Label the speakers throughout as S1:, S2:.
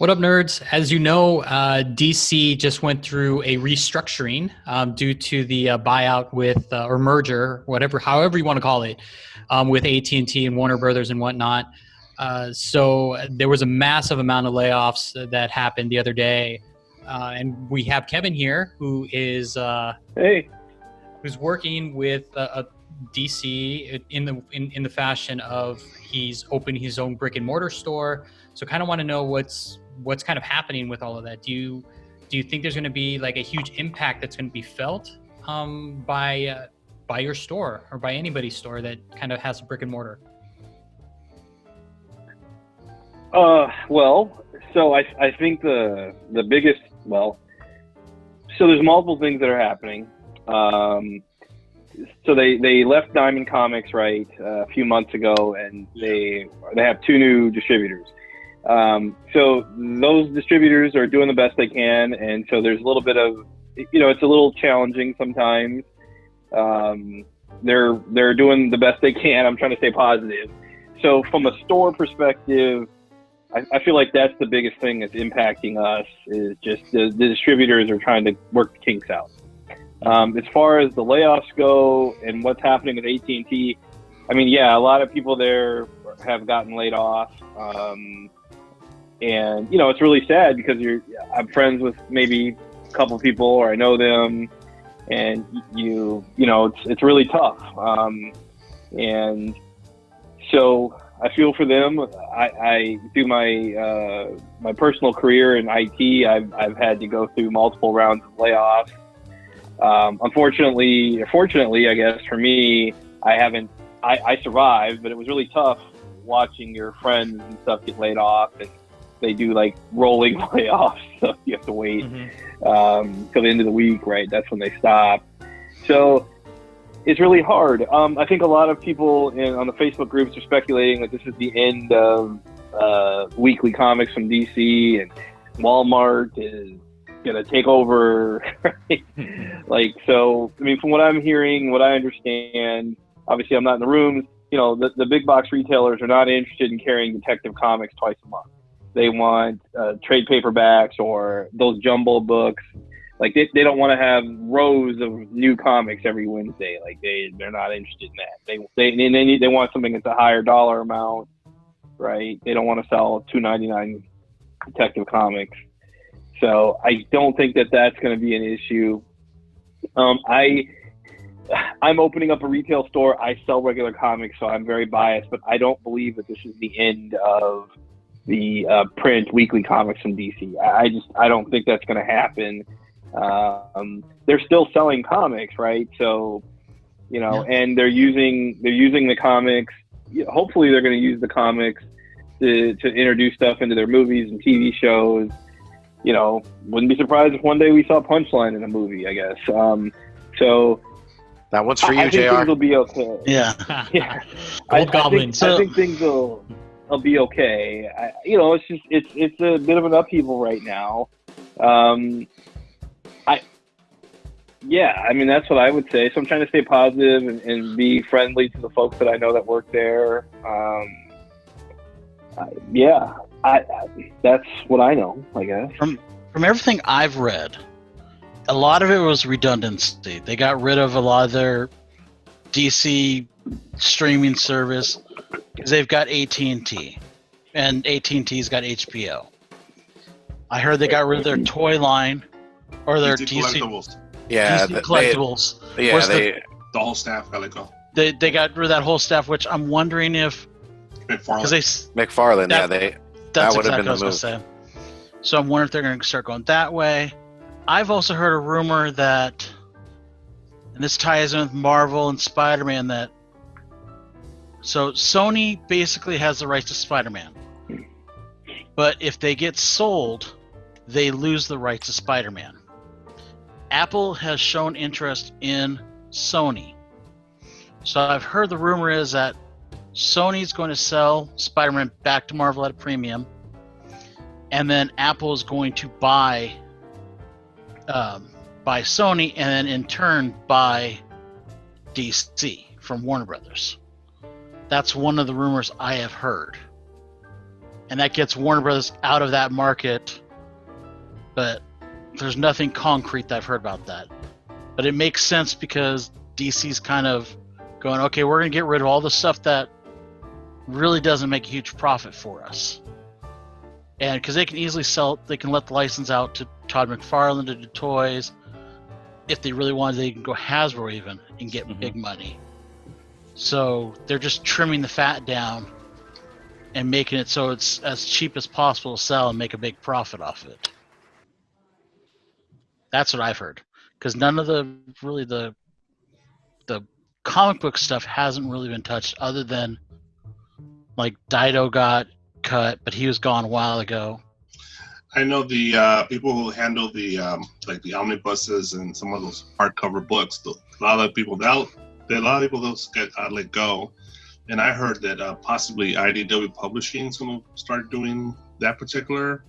S1: What up, nerds? As you know, DC just went through a restructuring due to the buyout with or merger, however you want to call it, with AT&T and Warner Brothers and whatnot. So there was a massive amount of layoffs that happened the other day, and we have Kevin here, who is who's working with DC in the fashion of he's opening his own brick and mortar store. So kind of want to know what's kind of happening with all of that. Do you think there's going to be like a huge impact that's going to be felt by your store or by anybody's store that kind of has a brick and mortar?
S2: Well, so I think the biggest, so there's multiple things that are happening. So they left Diamond Comics, right, a few months ago, and they have two new distributors. So those distributors are doing the best they can, and so there's a little bit of, it's a little challenging sometimes. They're doing the best they can. I'm trying to stay positive. So from a store perspective, I feel like that's the biggest thing that's impacting us is just the distributors are trying to work the kinks out. As far as the layoffs go and what's happening with AT&T, I mean, yeah, a lot of people there have gotten laid off. And, it's really sad because I'm friends with maybe a couple of people or I know them, and it's really tough. And so I feel for them. I through my personal career in IT, I've had to go through multiple rounds of layoffs. Fortunately, I guess for me, I survived, but it was really tough watching your friends and stuff get laid off, and they do like rolling layoffs, so you have to wait till the end of the week, right? That's when they stop. So it's really hard. I think a lot of people on the Facebook groups are speculating that this is the end of weekly comics from DC, and Walmart is gonna take over. Right? So I mean, from what I'm hearing, what I understand, obviously I'm not in the rooms, the big box retailers are not interested in carrying Detective Comics twice a month. They want trade paperbacks or those jumbo books. Like they don't want to have rows of new comics every Wednesday. Like they're not interested in that. They want something that's a higher dollar amount, right? They don't want to sell $2.99 Detective Comics. So I don't think that that's going to be an issue. I'm opening up a retail store. I sell regular comics, so I'm very biased, but I don't believe that this is the end of the print weekly comics from DC. I don't think that's going to happen. They're still selling comics, right? So, and they're using the comics. Hopefully they're going to use the comics to introduce stuff into their movies and TV shows. Wouldn't be surprised if one day we saw Punchline in a movie, I guess. So
S3: that one's for you,
S2: I think
S3: JR.
S2: things will be okay.
S1: Yeah.
S2: I think things will be okay. It's a bit of an upheaval right now. I mean, that's what I would say. So I'm trying to stay positive and be friendly to the folks that I know that work there. That's what I know, I guess.
S4: From everything I've read, a lot of it was redundancy. They got rid of a lot of their DC streaming service because they've got AT&T, and AT&T's got HBO. I heard they got rid of their toy line or their DC
S5: collectibles.
S4: Yeah, DC collectibles.
S5: The whole staff got let go.
S4: They got rid of that whole staff, which I'm wondering if
S3: McFarlane, that would have been the move.
S4: Say. So I'm wondering if they're going to start going that way. I've also heard a rumor that, and this ties in with Marvel and Spider-Man, that so Sony basically has the rights to Spider-Man, but if they get sold, they lose the rights to Spider-Man. Apple has shown interest in Sony, so I've heard the rumor is that Sony's going to sell Spider-Man back to Marvel at a premium, and then Apple is going to buy Sony, and then in turn buy DC from Warner Brothers. That's one of the rumors I have heard. and that gets Warner Brothers out of that market. But there's nothing concrete that I've heard about that. But it makes sense because DC's kind of going, okay, we're going to get rid of all the stuff that really doesn't make a huge profit for us. And because they can easily sell, they can let the license out to Todd McFarlane to do toys. If they really wanted, they can go Hasbro even and get big money. So they're just trimming the fat down and making it so it's as cheap as possible to sell and make a big profit off it. That's what I've heard. Because none of the comic book stuff hasn't really been touched, other than like Dido got cut, but he was gone a while ago.
S5: I know the people who handle the like the omnibuses and some of those hardcover books. A lot of people those get let go, and I heard that possibly IDW Publishing is going to start doing that particular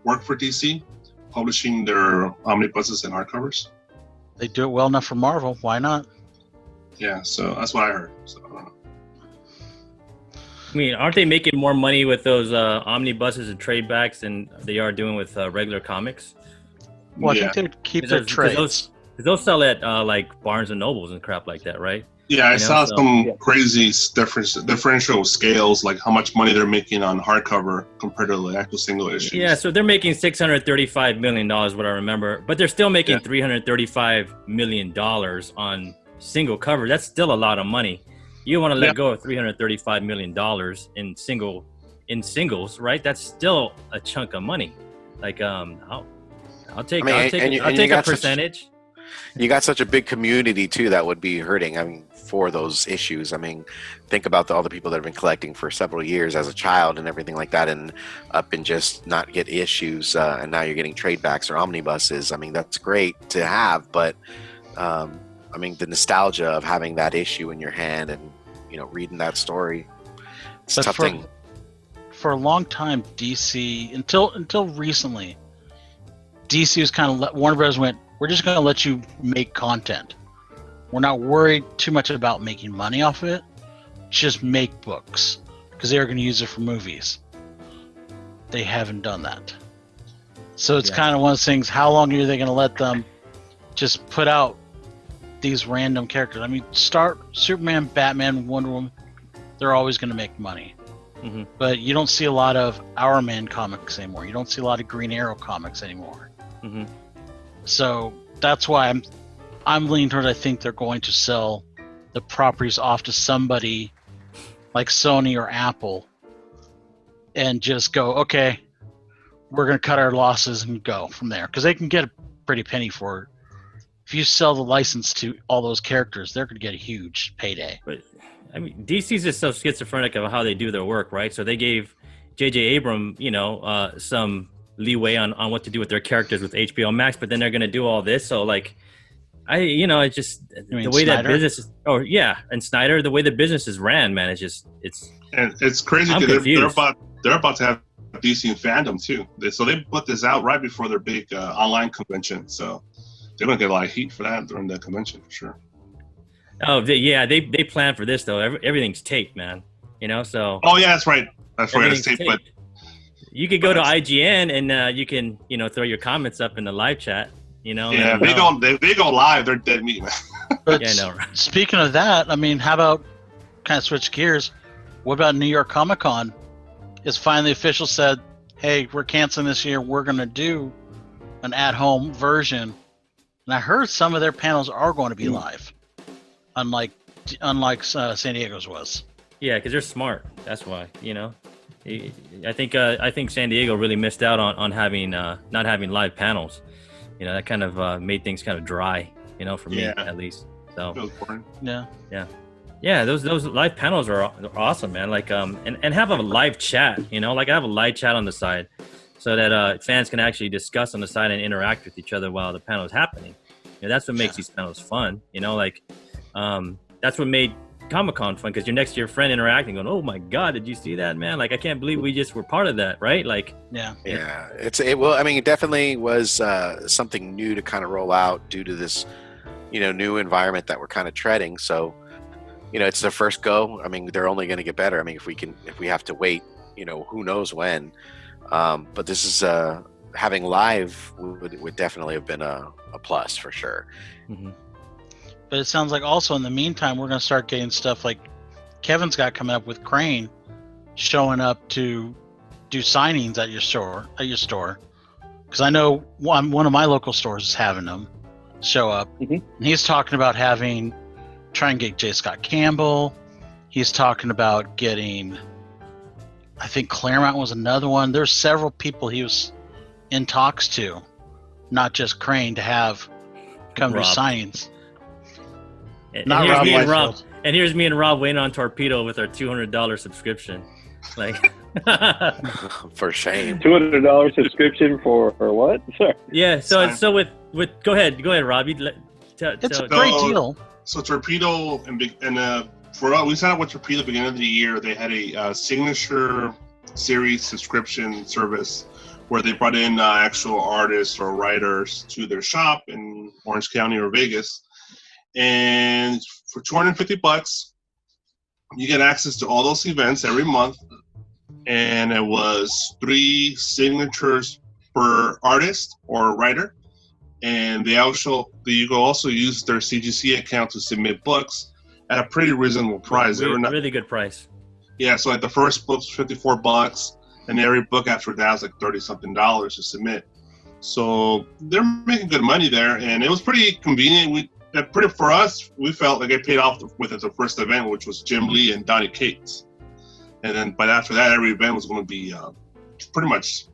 S5: work for DC, publishing their omnibuses and hardcovers.
S4: They do it well enough for Marvel. Why not?
S5: Yeah, so that's what I heard. So I don't know.
S6: I mean, aren't they making more money with those omnibuses and trade backs than they are doing with regular comics?
S4: Well, I think they keep their trades.
S6: Those sell at like Barnes and Nobles and crap like that, right?
S5: Yeah, I saw some crazy differential scales, like how much money they're making on hardcover compared to the actual single issues.
S6: Yeah, so they're making $635 million, what I remember, but they're still making $335 million on single cover. That's still a lot of money. You want to let go of $335 million in singles, right? That's still a chunk of money. Like, I'll take a percentage.
S3: You got such a big community too that would be hurting. I mean, for those issues. I mean, think about all the people that have been collecting for several years as a child and everything like that, and up and just not get issues, and now you're getting trade backs or omnibuses. I mean, that's great to have, but I mean, the nostalgia of having that issue in your hand and reading that story. It's a tough thing.
S4: For a long time, DC until recently, DC was kind of Warner Bros. Went, we're just going to let you make content. We're not worried too much about making money off of it. Just make books, because they are going to use it for movies. They haven't done that. So it's kind of one of those things, how long are they going to let them just put out these random characters? I mean, Superman, Batman, Wonder Woman, they're always going to make money.
S6: Mm-hmm.
S4: But you don't see a lot of Our Man comics anymore. You don't see a lot of Green Arrow comics anymore.
S6: Mm-hmm.
S4: So that's why I'm leaning towards, I think they're going to sell the properties off to somebody like Sony or Apple and just go, okay, we're going to cut our losses and go from there. Because they can get a pretty penny for it. If you sell the license to all those characters, they're going to get a huge payday.
S6: But I mean, DC's just so schizophrenic of how they do their work, right? So they gave J.J. Abrams, some leeway on what to do with their characters with HBO Max, but then they're going to do all this. So like, it's just the way
S4: Snyder?
S6: that business is. Oh yeah, and Snyder, the way the business is ran, man, it's
S5: and it's crazy because they're about to have DC Fandom too. So they put this out right before their big online convention. So they're gonna get a lot of heat for that during the convention for sure.
S6: Oh they plan for this though. Everything's taped, man. So.
S5: Oh yeah, that's right. That's right. It's taped, but
S6: you could go to IGN and you can throw your comments up in the live chat.
S5: Yeah, if they go live, they're dead meat, man.
S4: But
S6: yeah, I know, right?
S4: Speaking of that, I mean, how about kind of switch gears? What about New York Comic Con? It's finally official said, hey, we're canceling this year. We're going to do an at-home version. And I heard some of their panels are going to be live, unlike San Diego's was.
S6: Yeah, because they're smart. That's why. I think San Diego really missed out on having not having live panels. That kind of made things kind of dry. For me at least. So yeah. Those live panels are awesome, man. Like and have a live chat. Like I have a live chat on the side, so that fans can actually discuss on the side and interact with each other while the panel is happening. That's what makes these panels fun. That's what made Comic-Con fun, because you're next to your friend interacting, going, "Oh my God, did you see that, man? Like I can't believe we just were part of that, right?" Like
S3: it definitely was something new to kind of roll out due to this new environment that we're kind of treading. So it's their first go. I mean, they're only going to get better. I mean, if we have to wait who knows when. But this is having live would definitely have been a plus for sure.
S6: Mhm.
S4: But it sounds like also in the meantime, we're going to start getting stuff like Kevin's got coming up with Crane showing up to do signings at your store. Because I know one of my local stores is having them show up.
S2: Mhm.
S4: And he's talking about try and get J. Scott Campbell. He's talking about getting, I think Claremont was another one. There's several people he was in talks to, not just Crane, to have come to
S6: Rob.
S4: signings.
S6: And
S4: Not
S6: here's
S4: Rob
S6: me and Rob.
S4: Liefeld.
S6: And here's me and Rob waiting on Torpedo with our $200 subscription. Like,
S3: For shame.
S2: $200 subscription for what? Sorry.
S6: yeah.
S5: Fine.
S6: So with go ahead, Rob.
S4: It's a
S5: No.
S4: great deal.
S5: So Torpedo for us, we signed up with Torpedo at the beginning of the year. They had a signature series subscription service where they brought in actual artists or writers to their shop in Orange County or Vegas, and for $250, you get access to all those events every month, and it was 3 signatures per artist or writer. And you can also use their CGC account to submit books at a pretty reasonable price.
S6: really good price.
S5: Yeah, so like the first book's $54, and every book after that is like $30-something to submit. So they're making good money there, and it was pretty convenient. For us, we felt like it paid off with the first event, which was Jim Lee and Donnie Cates. And then, but after that, every event was going to be pretty much,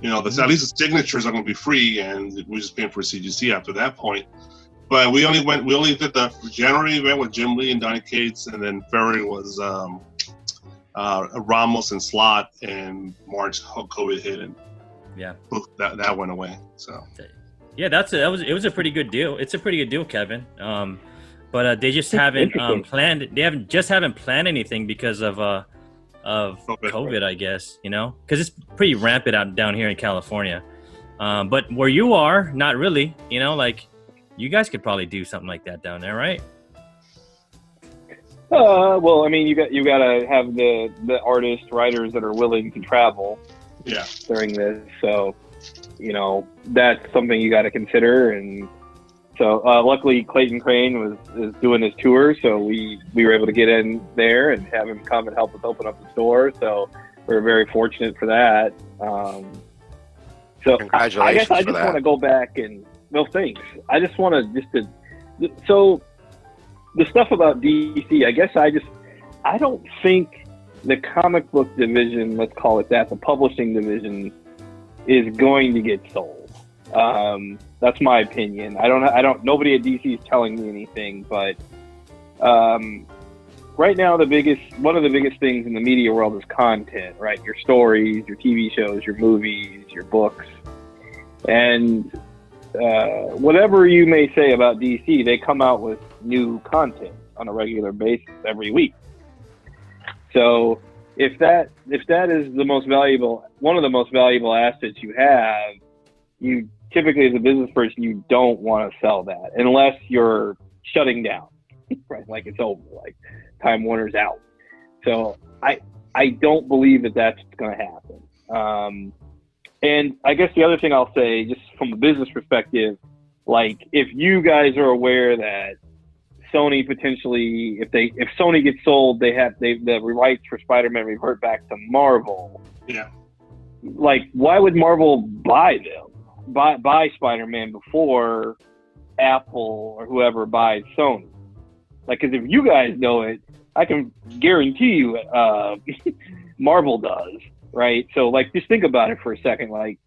S5: at least the signatures are going to be free, and we're just paying for CGC after that point. But we only did the January event with Jim Lee and Donnie Cates, and then February was Ramos and Slot, and March COVID hit, and
S6: Yeah.
S5: poof, that went away. So
S6: Yeah, it was a pretty good deal. It's a pretty good deal, Kevin. But they just haven't
S2: Interesting.
S6: planned. They haven't planned anything because of COVID, I guess. Because it's pretty rampant down here in California. But where you are, not really. Like you guys could probably do something like that down there, right?
S2: Well, I mean, you gotta have the artists, writers that are willing to travel
S5: yeah,
S2: during this. So, that's something you got to consider. And so, luckily, Clayton Crane is doing his tour, so we were able to get in there and have him come and help us open up the store. So we're very fortunate for that. So
S3: Congratulations
S2: I guess I
S3: for
S2: just
S3: that.
S2: want to go back and thanks. I just want to so the stuff about DC. I guess I don't think the comic book division, let's call it that, the publishing division, is going to get sold. That's my opinion. Nobody at DC is telling me anything, but right now one of the biggest things in the media world is content, right? Your stories, your TV shows, your movies, your books, and whatever you may say about DC, they come out with new content on a regular basis every week. So if that is one of the most valuable assets you have, you typically, as a business person, you don't want to sell that unless you're shutting down, right? Like it's over, like Time Warner's out. So I don't believe that that's going to happen. And I guess the other thing I'll say, just from a business perspective, like if you guys are aware that Sony potentially, if Sony gets sold, the rights for Spider-Man revert back to Marvel.
S5: yeah.
S2: Like, why would Marvel buy them? Buy Spider-Man before Apple or whoever buys Sony? Like, because if you guys know it, I can guarantee you Marvel does, right? So, like, just think about it for a second. Like,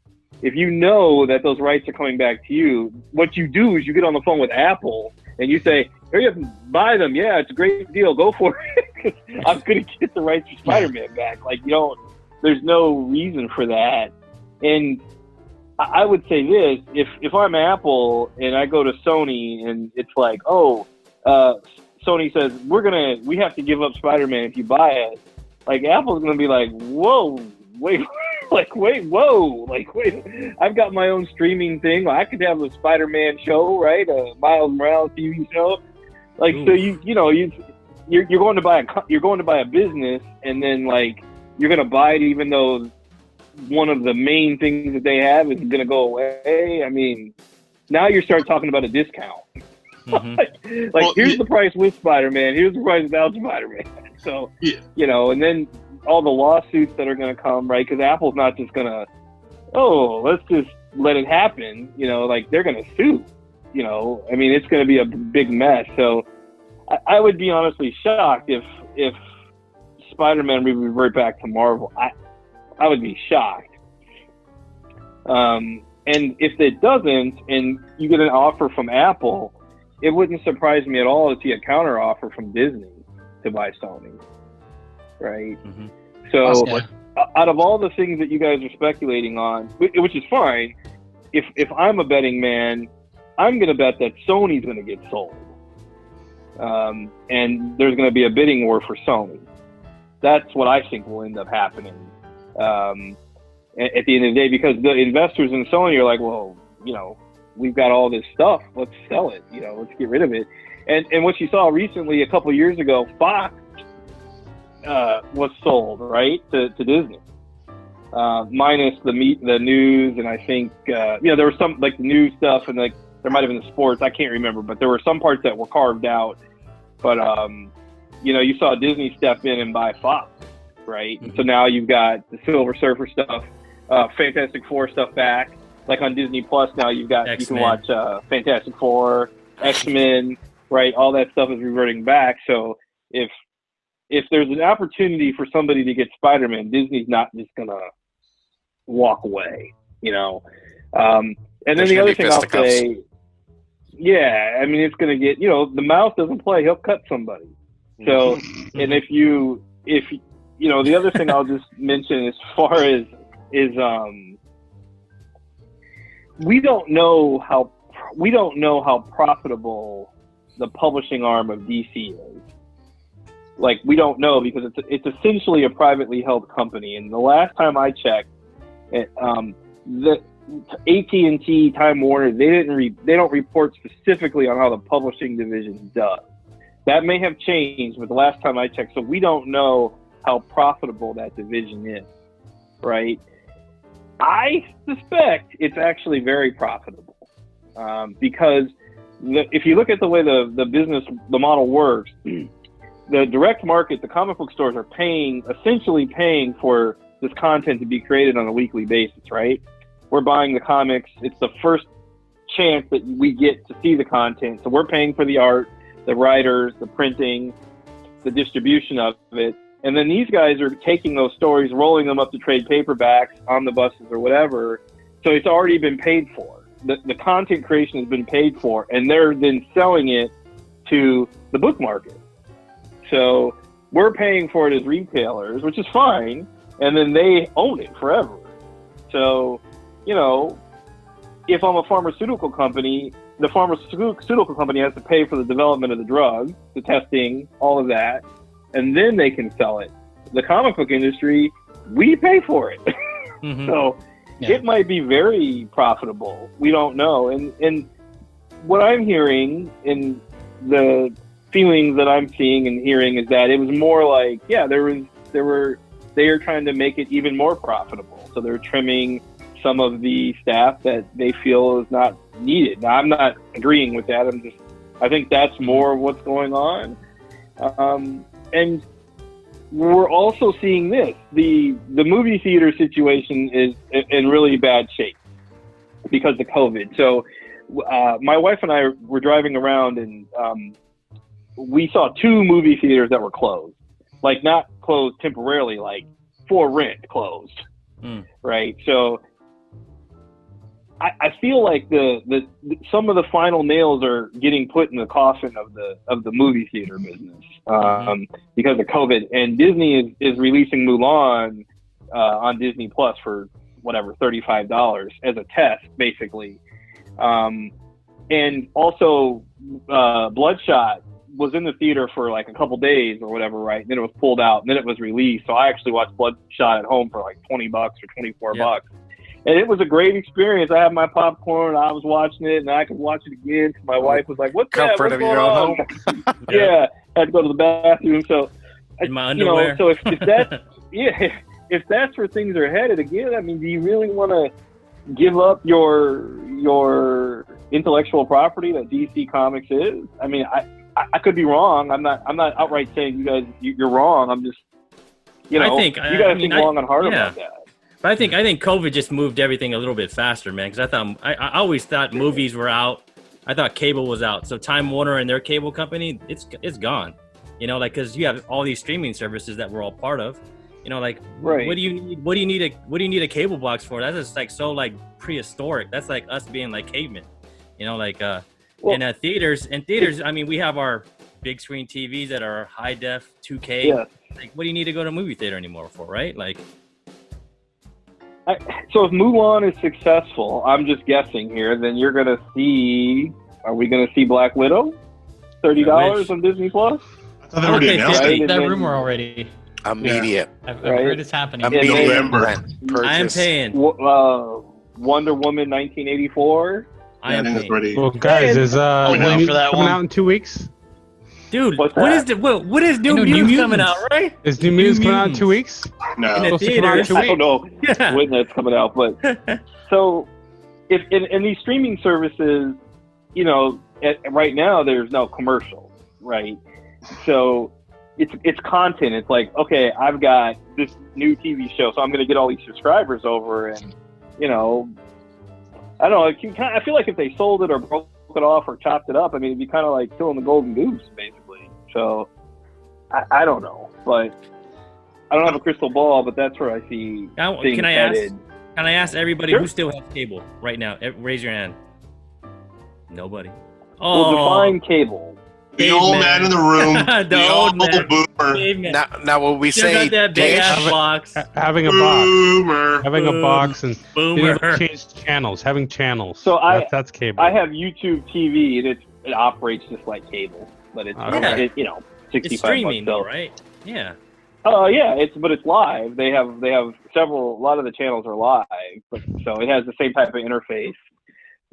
S2: if you know that those rights are coming back to you, what you do is you get on the phone with Apple and you say, "Here you have, buy them. Yeah, it's a great deal. Go for it. I'm going to get the rights for Spider-Man back." Like, there's no reason for that. And I would say this: if I'm Apple and I go to Sony and it's like, Sony says we have to give up Spider-Man if you buy it. Like, Apple's going to be like, whoa, wait, whoa, I've got my own streaming thing. I could have a Spider-Man show, right? A Miles Morales TV show. Like, ooh. So you're going to buy a business, and then like you're going to buy it even though one of the main things that they have is going to go away. I mean, now you start talking about a discount.
S6: Mm-hmm.
S2: Well, here's the price with Spider-Man. Here's the price without Spider-Man. So, and then all the lawsuits that are going to come, right? Because Apple's not just going to, let's just let it happen. They're going to sue. I mean, it's going to be a big mess. So I would be honestly shocked if Spider-Man would revert back to Marvel. I would be shocked. And if it doesn't, and you get an offer from Apple, it wouldn't surprise me at all to see a counter offer from Disney to buy Sony. Right? Mm-hmm. So out of all the things that you guys are speculating on, which is fine, if I'm a betting man, I'm going to bet that Sony's going to get sold. And there's going to be a bidding war for Sony. That's what I think will end up happening at the end of the day, because the investors in Sony are like, well, we've got all this stuff. Let's sell it. Let's get rid of it. And what you saw recently, a couple of years ago, Fox was sold, right, to Disney, minus the news, and I think there was some like the news stuff, and like there might have been the sports. I can't remember, but there were some parts that were carved out. But you saw Disney step in and buy Fox, right? Mm-hmm. So now you've got the Silver Surfer stuff, Fantastic Four stuff back. Like on Disney Plus now, you can watch Fantastic Four, X-Men, right? All that stuff is reverting back. So if there's an opportunity for somebody to get Spider-Man, Disney's not just gonna walk away, And then the other thing I'll say, I mean, it's gonna get, the mouse doesn't play; he'll cut somebody. So, and if the other thing I'll just mention as far as is we don't know how profitable the publishing arm of DC is. Like, we don't know, because it's essentially a privately held company. And the last time I checked, the AT&T, Time Warner, they don't report specifically on how the publishing division does. That may have changed, but the last time I checked, so we don't know how profitable that division is, right? I suspect it's actually very profitable, because if you look at the way the model works, the direct market, the comic book stores are essentially paying for this content to be created on a weekly basis, right? We're buying the comics. It's the first chance that we get to see the content. So we're paying for the art, the writers, the printing, the distribution of it. And then these guys are taking those stories, rolling them up to trade paperbacks, omnibuses, or whatever. So it's already been paid for. The content creation has been paid for, and they're then selling it to the book market. So we're paying for it as retailers, which is fine, and then they own it forever. So, if I'm a pharmaceutical company, the pharmaceutical company has to pay for the development of the drug, the testing, all of that, and then they can sell it. The comic book industry, we pay for it. Mm-hmm. So it might be very profitable. We don't know. And what I'm hearing in the feelings that I'm seeing and hearing is that it was more like, they are trying to make it even more profitable. So they're trimming some of the staff that they feel is not needed. Now, I'm not agreeing with that. I think that's more of what's going on. And we're also seeing this. The movie theater situation is in really bad shape because of COVID. So my wife and I were driving around, and we saw 2 movie theaters that were closed. Like, not closed temporarily, like for rent closed. Right? So I feel like the some of the final nails are getting put in the coffin of the movie theater business because of COVID. And Disney is releasing Mulan on Disney Plus for whatever, $35 as a test, basically. And also Bloodshot was in the theater for like a couple days or whatever, right? And then it was pulled out, and then it was released. So I actually watched Bloodshot at home for like $20 or $24. And it was a great experience. I had my popcorn, I was watching it, and I could watch it again. My wife was like, "What's that? What's going on?" I had to go to the bathroom. So,
S6: in my underwear.
S2: So if that, if that's where things are headed again, I mean, do you really want to give up your intellectual property that DC Comics is? I mean, I could be wrong. I'm not outright saying you're wrong. I'm just, you know, you got to think long and hard about that.
S6: But I think COVID just moved everything a little bit faster, man. Because I always thought movies were out. I thought cable was out. So Time Warner and their cable company, it's gone. You know, like, because you have all these streaming services that we're all part of. You know, like,
S2: right.
S6: What do you need a cable box for? That's just like so like prehistoric. That's like us being like cavemen. You know, like in theaters. I mean, we have our big screen TVs that are high def 2K.
S2: Yeah.
S6: Like, what do you need to go to a movie theater anymore for, right? Like.
S2: So if Mulan is successful, I'm just guessing here, then you're going to see, are we going to see Black Widow? $30 on Disney Plus?
S5: I thought they already announced it.
S1: That rumor already.
S3: Immediate.
S1: I've heard it's happening.
S3: Immediate
S6: I am paying.
S2: Wonder Woman 1984?
S6: I am paying.
S7: Well, guys, is
S4: waiting for that
S7: coming
S4: one.
S7: out in 2 weeks?
S6: Dude,
S2: What's
S6: what
S2: that?
S6: is what is New Mutants coming out, right?
S7: Is New Mutants coming out in 2 weeks?
S5: No.
S6: In the
S7: Supposed to come out in
S6: theaters.
S7: 2
S2: I
S7: weeks.
S2: don't know
S6: Yeah.
S2: when that's coming out, but so if in these streaming services, you know, right now there's no commercials, right? So it's content. It's like, okay, I've got this new TV show, so I'm going to get all these subscribers over, and you know, I don't know. I feel like if they sold it or broke it off or chopped it up, I mean, it'd be kind of like killing the golden goose, basically. So I don't know, but I don't have a crystal ball, but that's where I see
S6: Now,
S2: things
S6: can I
S2: headed.
S6: ask everybody
S2: Sure.
S6: who still has cable right now? Raise your hand. Nobody.
S2: Well, define cable.
S5: The old man in the room.
S6: The old man.
S5: boomer.
S6: Caveman.
S3: Now when we
S6: Still
S3: say
S6: got that big
S3: dish,
S6: ass box.
S7: Having a box.
S5: Boomer.
S7: Having a box and being
S6: Boomer.
S7: able to change channels. Having channels.
S2: So
S7: that's cable.
S2: I have YouTube TV, and it operates just like cable, but it's
S7: Okay.
S2: you know,
S6: It's
S2: $65.
S6: streaming,
S2: So.
S6: though, right? Yeah.
S2: Yeah, but it's live. They have a lot of the channels are live, but so it has the same type of interface,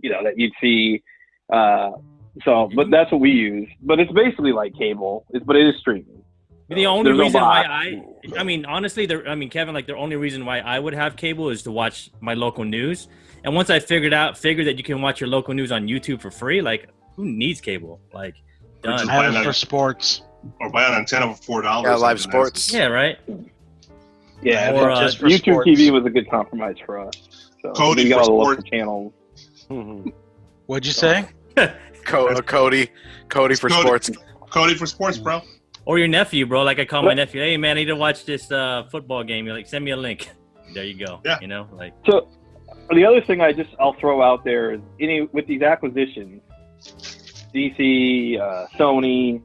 S2: you know, that you'd see. But that's what we use. But it's basically like cable, but it is streaming.
S6: The only
S2: There's no
S6: reason why
S2: box.
S6: I mean, honestly, Kevin, like the only reason why I would have cable is to watch my local news. And once I figured that you can watch your local news on YouTube for free, like who needs cable? Like, done.
S5: Buy
S4: I have it
S5: that-
S4: for sports.
S5: Or buy an antenna for $4.
S3: yeah, live sports.
S6: Yeah, right.
S2: Yeah,
S6: Or,
S2: but
S4: just for
S2: YouTube
S4: sports.
S2: TV was a good compromise for us. So
S5: Cody
S2: we got
S5: for
S2: all the
S5: sports.
S2: local channels.
S3: Mhm.
S4: What'd you say?
S3: Cody for
S5: Cody.
S3: sports.
S5: Cody for sports, bro.
S6: Or your nephew, bro. Like I call my nephew, hey man, I need to watch this football game. You're like, send me a link. There you go.
S5: Yeah.
S6: You know, like.
S2: So the other thing I'll throw out there is with these acquisitions, DC, Sony,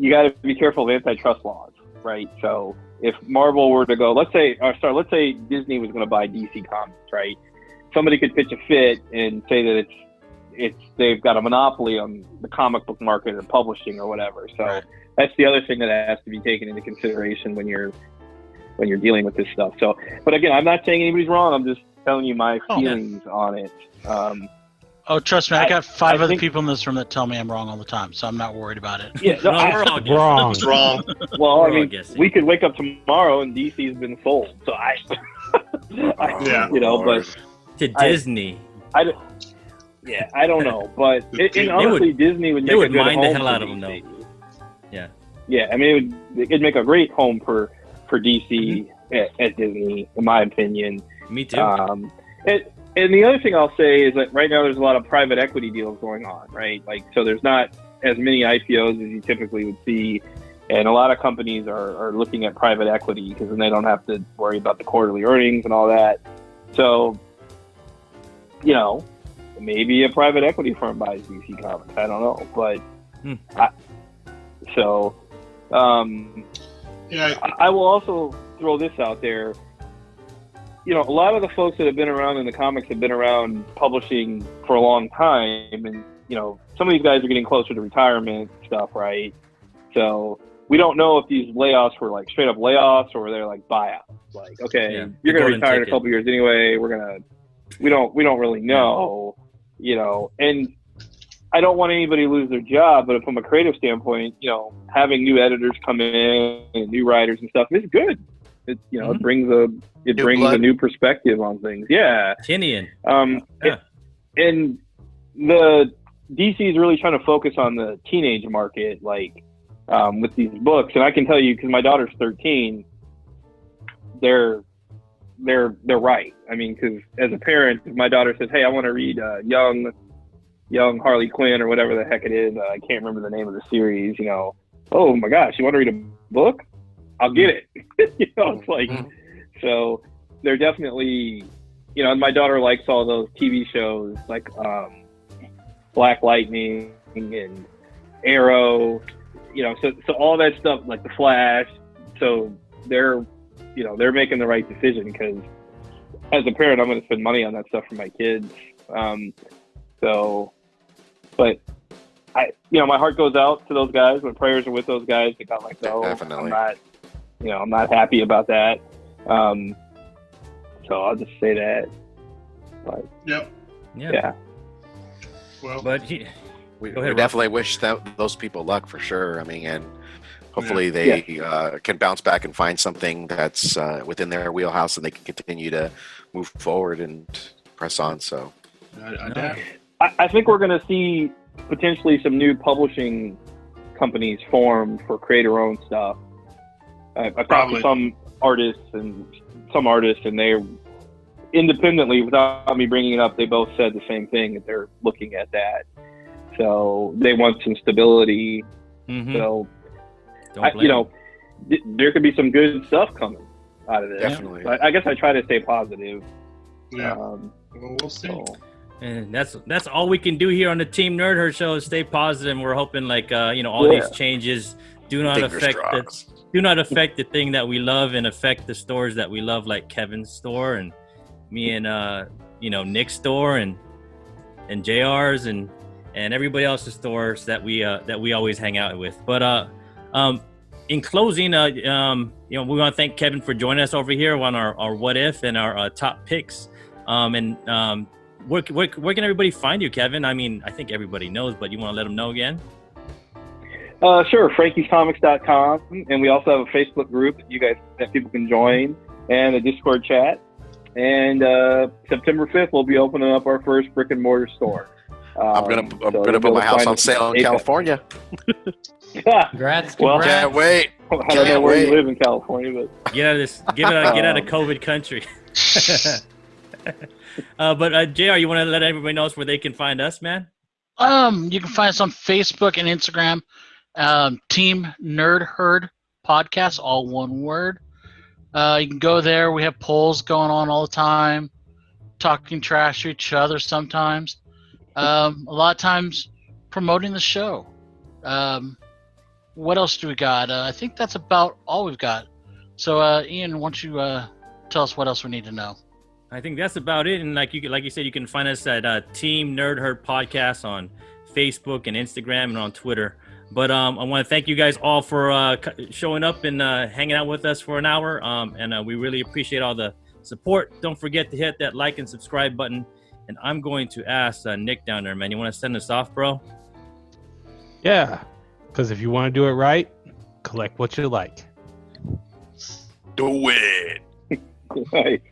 S2: you got to be careful of antitrust laws, right? So if Marvel were to go, let's say Disney was going to buy DC Comics, right? Somebody could pitch a fit and say that they've got a monopoly on the comic book market or publishing or whatever. So
S4: Right.
S2: that's the other thing that has to be taken into consideration when you're dealing with this stuff. So, but again, I'm not saying anybody's wrong. I'm just telling you my feelings on it.
S4: Oh, trust me, I got five
S2: I
S4: other
S2: think-
S4: people in this room that tell me I'm wrong all the time, so I'm not worried about it.
S2: Yeah, no,
S6: No, we're all guessing.
S7: Wrong.
S5: It's wrong.
S2: well, I
S6: we're all
S2: mean,
S6: guessing.
S2: we could wake up tomorrow and DC's been sold. So
S5: Yeah.
S2: you know, but
S6: To
S2: I-
S6: Disney.
S2: I don't know, but
S5: They
S2: honestly, Disney would make
S6: they would
S2: a good
S6: mine the
S2: home
S6: hell
S2: for
S6: out of 'em,
S2: DC.
S6: Yeah.
S2: Yeah, I mean, it'd make a great home for DC at Disney, in my opinion.
S6: Me too.
S2: And the other thing I'll say is that right now there's a lot of private equity deals going on, right? Like, so there's not as many IPOs as you typically would see, and a lot of companies are looking at private equity because then they don't have to worry about the quarterly earnings and all that. So, you know, maybe a private equity firm buys DC Comics. I don't know, but
S5: Yeah.
S2: I will also throw this out there. You know, a lot of the folks that have been around in the comics have been around publishing for a long time, and you know, some of these guys are getting closer to retirement stuff, right? So we don't know if these layoffs were like straight up layoffs or they're like buyouts. Like, okay,
S6: Yeah,
S2: you're
S6: the
S2: going
S6: golden
S2: to retire in a
S6: ticket.
S2: couple years anyway. We don't really know, you know, and I don't want anybody to lose their job, but from a creative standpoint, you know, having new editors come in and new writers and stuff is good. It
S6: Mhm.
S2: it brings a
S3: blood.
S2: new perspective on things. Yeah.
S6: Tinian.
S2: Yeah. And the DC is really trying to focus on the teenage market, like with these books. And I can tell you, because my daughter's 13, they're right. I mean, because as a parent, if my daughter says, "Hey, I want to read young Harley Quinn," or whatever the heck it is, I can't remember the name of the series. Oh my gosh, you want to read a book? I'll get it. It's like, so they're definitely, and my daughter likes all those TV shows like Black Lightning and Arrow, so all that stuff, like The Flash. So they're making the right decision, because as a parent, I'm going to spend money on that stuff for my kids. But my heart goes out to those guys. My prayers are with those guys that got let go.
S3: Definitely.
S2: I'm not happy about that. So I'll just say that. But
S5: Yep.
S2: yeah.
S5: Well,
S6: But
S3: We
S6: Go ahead,
S3: definitely wish those people luck for sure. I mean, and hopefully they can bounce back and find something that's within their wheelhouse, and they can continue to move forward and press on. So
S2: I think we're going to see potentially some new publishing companies form for creator-owned stuff. I've talked to some artists, and they're independently, without me bringing it up, they both said the same thing, that they're looking at that. So they want some stability.
S6: Mhm.
S2: So,
S6: Don't blame them.
S2: there could be some good stuff coming out of this.
S3: definitely.
S2: So I guess I try to stay positive.
S5: yeah. Well, we'll see.
S2: So,
S6: And that's all we can do here on the Team Nerd Herd Show is stay positive. And we're hoping all these changes do not
S3: Fingers
S6: affect the thing that we love and affect the stores that we love, like Kevin's store and me and Nick's store and JR's and everybody else's stores that we always hang out with. But in closing, we want to thank Kevin for joining us over here on our what if and our top picks. Where can everybody find you, Kevin? I mean, I think everybody knows, but you want to let them know again?
S2: Sure, frankiescomics.com, and we also have a Facebook group that people can join, and a Discord chat. And September 5th, we'll be opening up our first brick and mortar store.
S3: I'm gonna put my house on sale in California.
S1: Congrats.
S2: Well,
S3: Can't wait.
S2: I don't know where you live in California, but
S6: Get out of COVID country. But JR, you want to let everybody know where they can find us, man?
S4: You can find us on Facebook and Instagram. Team Nerd Herd Podcast, all one word. You can go there. We have polls going on all the time, talking trash to each other sometimes. A lot of times promoting the show. What else do we got? I think that's about all we've got. So, Ian, why don't you tell us what else we need to know?
S6: I think that's about it. And like you said, you can find us at Team Nerd Herd Podcast on Facebook and Instagram and on Twitter. But I want to thank you guys all for showing up and hanging out with us for an hour. And we really appreciate all the support. Don't forget to hit that like and subscribe button. And I'm going to ask Nick down there, man, you want to send us off, bro?
S7: Yeah, because if you want to do it right, collect what you like.
S3: Do it.
S2: Right.